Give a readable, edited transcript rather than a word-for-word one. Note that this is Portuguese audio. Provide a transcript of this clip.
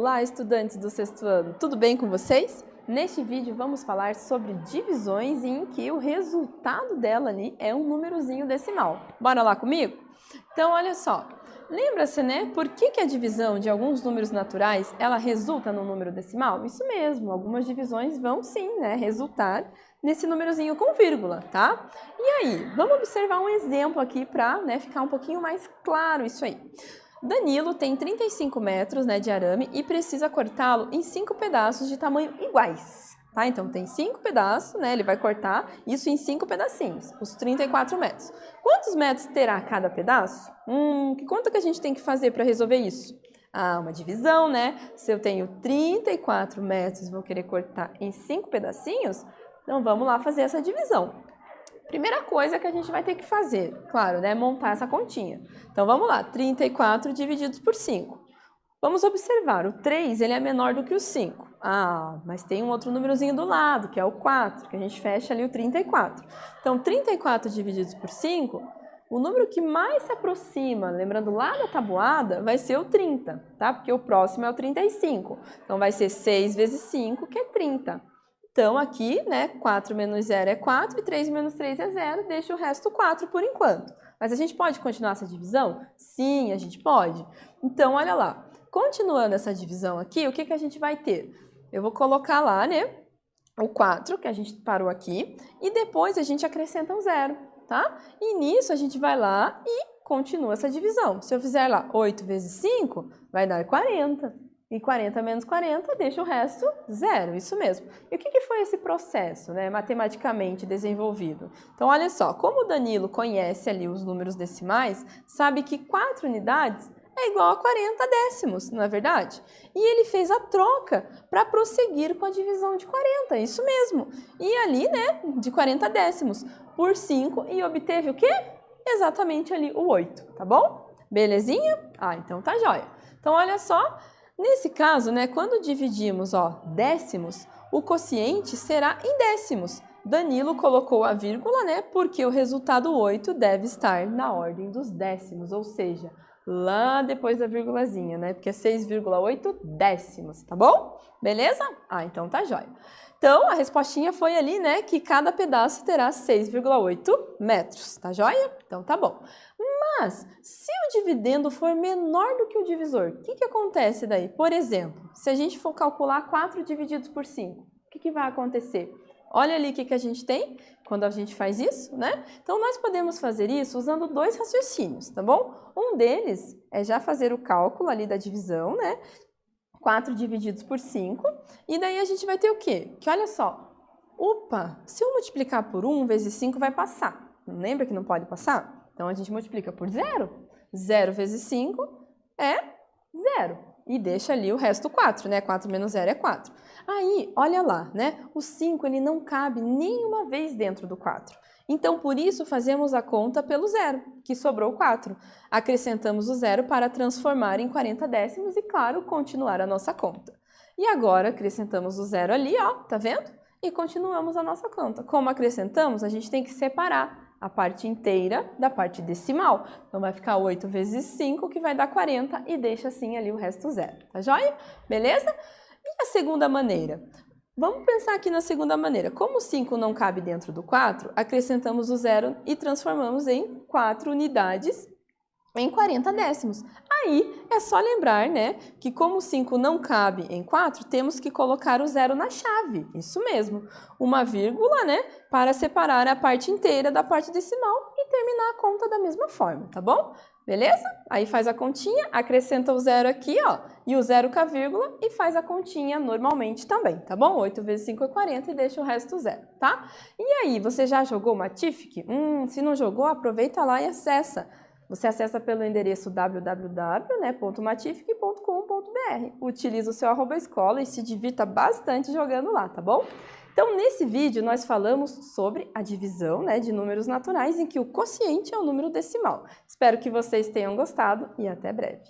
Olá, estudantes do sexto ano, tudo bem com vocês? Neste vídeo vamos falar sobre divisões em que o resultado dela ali é um númerozinho decimal. Bora lá comigo? Então, olha só, lembra-se, né, por que a divisão de alguns números naturais, ela resulta no número decimal? Isso mesmo, algumas divisões vão sim, né, resultar nesse númerozinho com vírgula, tá? E aí, vamos observar um exemplo aqui para, né, ficar um pouquinho mais claro isso aí. Danilo tem 35 metros, né, de arame e precisa cortá-lo em 5 pedaços de tamanho iguais, tá? Então, tem 5 pedaços, né, ele vai cortar isso em 5 pedacinhos, os 34 metros. Quantos metros terá cada pedaço? Que conta que a gente tem que fazer para resolver isso? Ah, uma divisão, né? Se eu tenho 34 metros e vou querer cortar em 5 pedacinhos, então vamos lá fazer essa divisão. Primeira coisa que a gente vai ter que fazer, claro, né, montar essa continha. Então, vamos lá, 34 divididos por 5. Vamos observar, o 3 ele é menor do que o 5. Ah, mas tem um outro númerozinho do lado, que é o 4, que a gente fecha ali o 34. Então, 34 divididos por 5, o número que mais se aproxima, lembrando lá da tabuada, vai ser o 30, tá? Porque o próximo é o 35. Então, vai ser 6 vezes 5, que é 30. Então, aqui, né, 4 menos 0 é 4 e 3 menos 3 é 0, deixa o resto 4 por enquanto. Mas a gente pode continuar essa divisão? Sim, a gente pode. Então, olha lá, continuando essa divisão aqui, o que a gente vai ter? Eu vou colocar lá, né, o 4, que a gente parou aqui, e depois a gente acrescenta um 0, tá? E nisso a gente vai lá e continua essa divisão. Se eu fizer lá 8 vezes 5, vai dar 40. E 40 menos 40 deixa o resto 0, isso mesmo. E o que foi esse processo, né, matematicamente desenvolvido? Então, olha só, como o Danilo conhece ali os números decimais, sabe que 4 unidades é igual a 40 décimos, não é verdade? E ele fez a troca para prosseguir com a divisão de 40, isso mesmo. E ali, né, de 40 décimos por 5 e obteve o quê? Exatamente ali o 8, tá bom? Belezinha? Ah, então tá jóia. Então, olha só. Nesse caso, né, quando dividimos, décimos, o quociente será em décimos. Danilo colocou a vírgula, né, porque o resultado 8 deve estar na ordem dos décimos, ou seja, lá depois da vírgulazinha, né, porque é 6,8 décimos, tá bom? Beleza? Ah, então tá jóia. Então, a respostinha foi ali, né, que cada pedaço terá 6,8 metros, tá jóia? Então tá bom. Mas, se o dividendo for menor do que o divisor, o que acontece daí? Por exemplo, se a gente for calcular 4 divididos por 5, o que vai acontecer? Olha ali o que a gente tem quando a gente faz isso, né? Então, nós podemos fazer isso usando dois raciocínios, tá bom? Um deles é já fazer o cálculo ali da divisão, né? 4 divididos por 5, e daí a gente vai ter o quê? Que olha só, se eu multiplicar por 1 vezes 5 vai passar. Não lembra que não pode passar? Então, a gente multiplica por 0. 0 vezes 5 é 0. E deixa ali o resto 4, né? 4 menos 0 é 4. Aí, olha lá, né? O 5 ele não cabe nenhuma vez dentro do 4. Então, por isso, fazemos a conta pelo 0, que sobrou 4. Acrescentamos o 0 para transformar em 40 décimos e, claro, continuar a nossa conta. E agora, acrescentamos o 0 ali, ó, tá vendo? E continuamos a nossa conta. Como acrescentamos, a gente tem que separar a parte inteira da parte decimal. Então, vai ficar 8 vezes 5, que vai dar 40, e deixa assim ali o resto 0. Tá joia? Beleza? E a segunda maneira? Vamos pensar aqui na segunda maneira. Como o 5 não cabe dentro do 4, acrescentamos o 0 e transformamos em 4 unidades em 40 décimos. Aí, é só lembrar, né, que como o 5 não cabe em 4, temos que colocar o 0 na chave. Isso mesmo. Uma vírgula, né, para separar a parte inteira da parte decimal e terminar a conta da mesma forma, tá bom? Beleza? Aí faz a continha, acrescenta o 0 aqui, ó, e o 0 com a vírgula e faz a continha normalmente também, tá bom? 8 vezes 5 é 40 e deixa o resto 0, tá? E aí, você já jogou Matific? Se não jogou, aproveita lá e acessa. Você acessa pelo endereço www.matific.com.br. Utiliza o seu @escola e se divirta bastante jogando lá, tá bom? Então, nesse vídeo, nós falamos sobre a divisão, né, de números naturais em que o quociente é o número decimal. Espero que vocês tenham gostado e até breve.